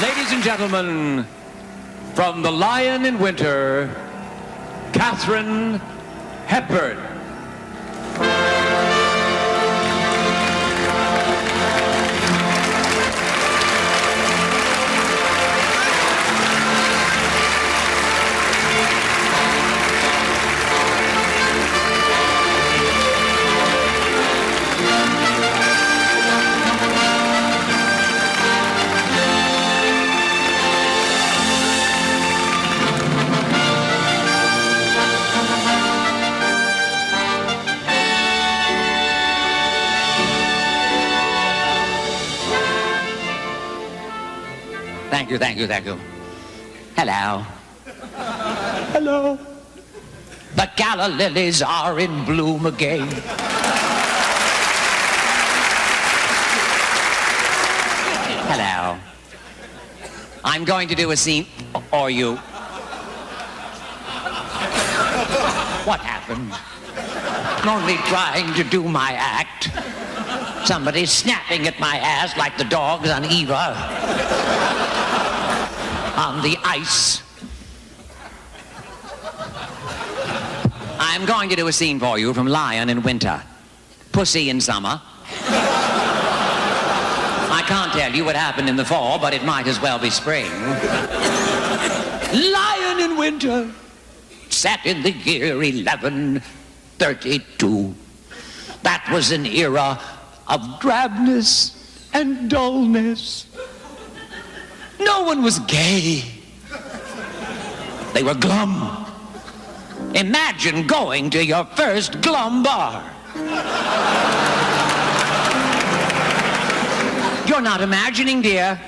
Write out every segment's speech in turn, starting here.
Ladies and gentlemen, from The Lion in Winter, Katharine Hepburn. Thank you, thank you, thank you. Hello. Hello. The gala lilies are in bloom again. Hello. I'm going to do a scene, or you. What happened? I'm only trying to do my act. Somebody's snapping at my ass like the dogs on Eva. On the ice. I'm going to do a scene for you from Lion in Winter, Pussy in Summer. I can't tell you what happened in the fall, but it might as well be spring. Lion in Winter, set in the year 1132. That was an era of drabness and dullness. No one was gay. They were glum. Imagine going to your first glum bar. You're not imagining, dear.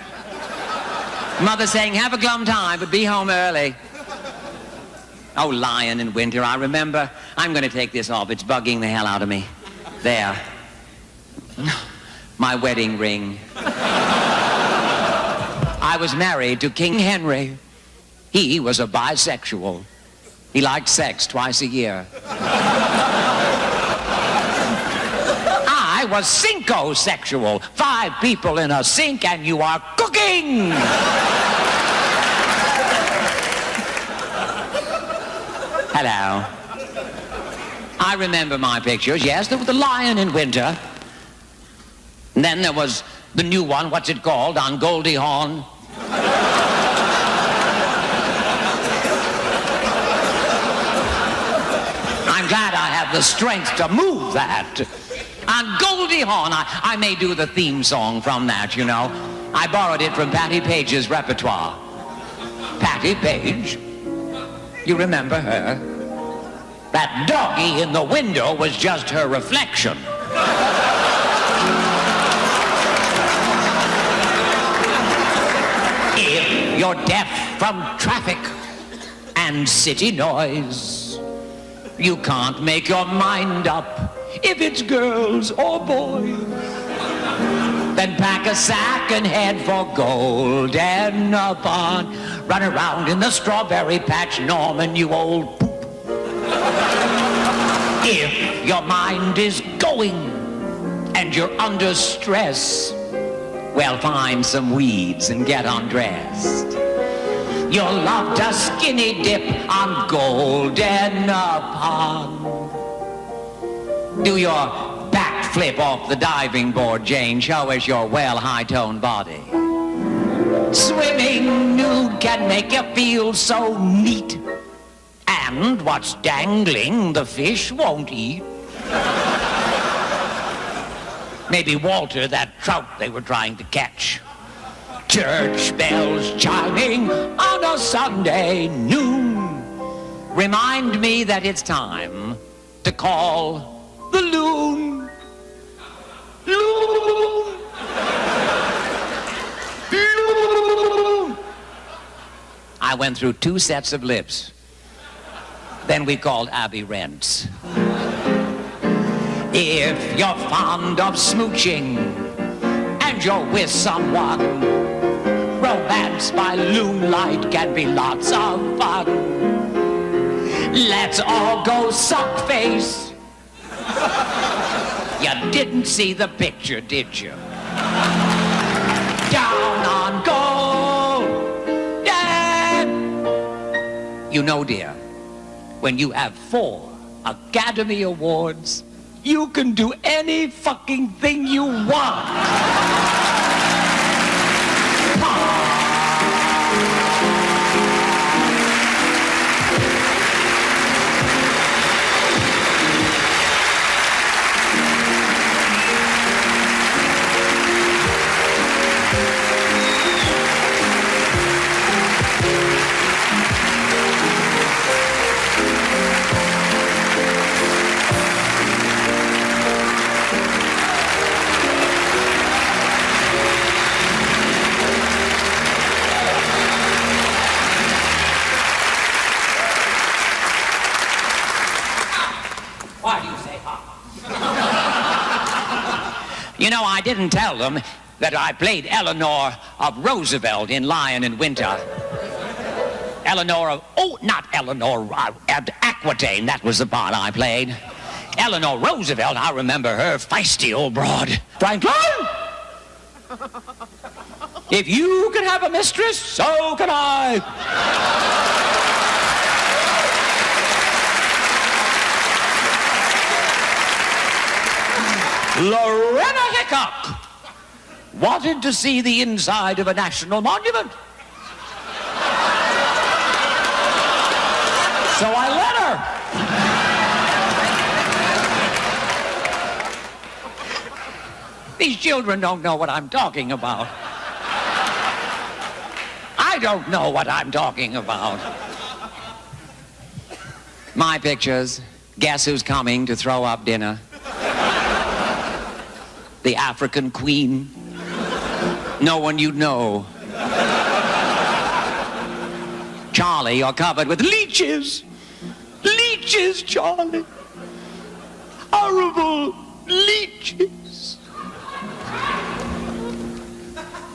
Mother saying, have a glum time, but be home early. Oh, Lion in Winter, I remember. I'm going to take this off. It's bugging the hell out of me. There. My wedding ring. I was married to King Henry. He was a bisexual. He liked sex twice a year. I was cinco-sexual. 5 people in a sink and you are cooking! Hello. I remember my pictures. Yes, there was the Lion in Winter. And then there was the new one, what's it called, on Goldie Hawn. I'm glad I have the strength to move that. On Goldie Hawn, I may do the theme song from that, you know. I borrowed it from Patti Page's repertoire. Patti Page. You remember her? That doggy in the window was just her reflection. If you're deaf from traffic and city noise, you can't make your mind up if it's girls or boys. Then pack a sack and head for Golden Pond. Run around in the strawberry patch, Norman, you old poop. If your mind is going and you're under stress, well, find some weeds and get undressed. You'll love to skinny dip on Golden Pond. Do your backflip off the diving board, Jane. Show us your well high-toned body. Swimming nude can make you feel so neat. And what's dangling, the fish won't eat. Maybe Walter, that trout they were trying to catch. Church bells chiming on a Sunday noon remind me that it's time to call the loon. Loon! Loon! I went through 2 sets of lips. Then we called Abby Rents. If you're fond of smooching and you're with someone, romance by moonlight can be lots of fun. Let's all go suck face. You didn't see the picture, did you? Down on gold. You know, dear, when you have 4 Academy Awards, you can do any fucking thing you want. Why do you say ha? You know, I didn't tell them that I played Eleanor of Roosevelt in Lion in Winter. Eleanor of, oh, not Eleanor, Aquitaine, that was the part I played. Eleanor Roosevelt, I remember her, feisty old broad. Franklin! If you can have a mistress, so can I. Lorena Hickok wanted to see the inside of a national monument. So I let her. These children don't know what I'm talking about. I don't know what I'm talking about. My pictures. Guess who's coming to throw up dinner? The African queen. No one you'd know. Charlie, you're covered with leeches. Leeches, Charlie. Horrible leeches.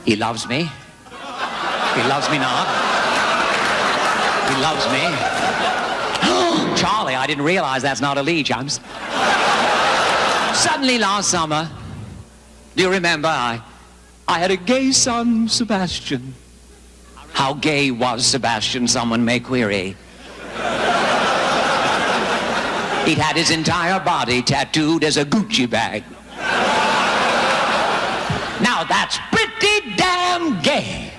He loves me. He loves me not. He loves me. Charlie, I didn't realize that's not a leech. Suddenly last summer, do you remember I had a gay son, Sebastian. How gay was Sebastian, someone may query. He'd had his entire body tattooed as a Gucci bag. Now that's pretty damn gay.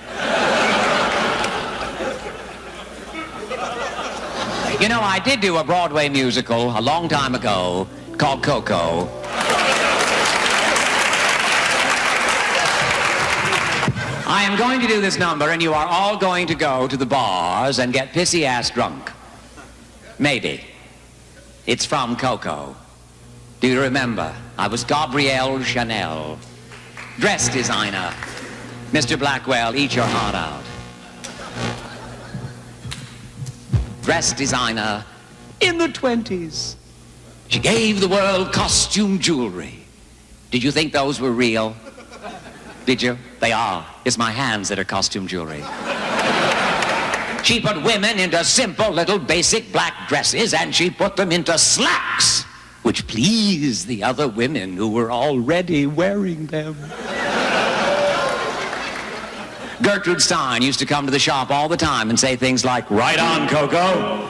You know, I did do a Broadway musical a long time ago called Coco. I am going to do this number, and you are all going to go to the bars and get pissy-ass drunk. Maybe. It's from Coco. Do you remember? I was Gabrielle Chanel, dress designer. Mr. Blackwell, eat your heart out. Dress designer in the 20s. She gave the world costume jewelry. Did you think those were real? Did you? They are. It's my hands that are costume jewelry. She put women into simple little basic black dresses, and she put them into slacks, which pleased the other women who were already wearing them. Gertrude Stein used to come to the shop all the time and say things like, "Right on, Coco.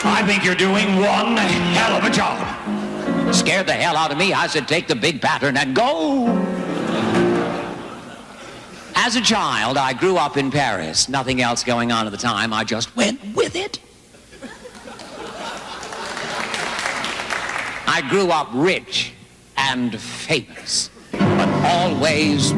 I think you're doing one hell of a job." Scared the hell out of me. I said, take the big pattern and go. As a child, I grew up in Paris. Nothing else going on at the time. I just went with it. I grew up rich and famous, but always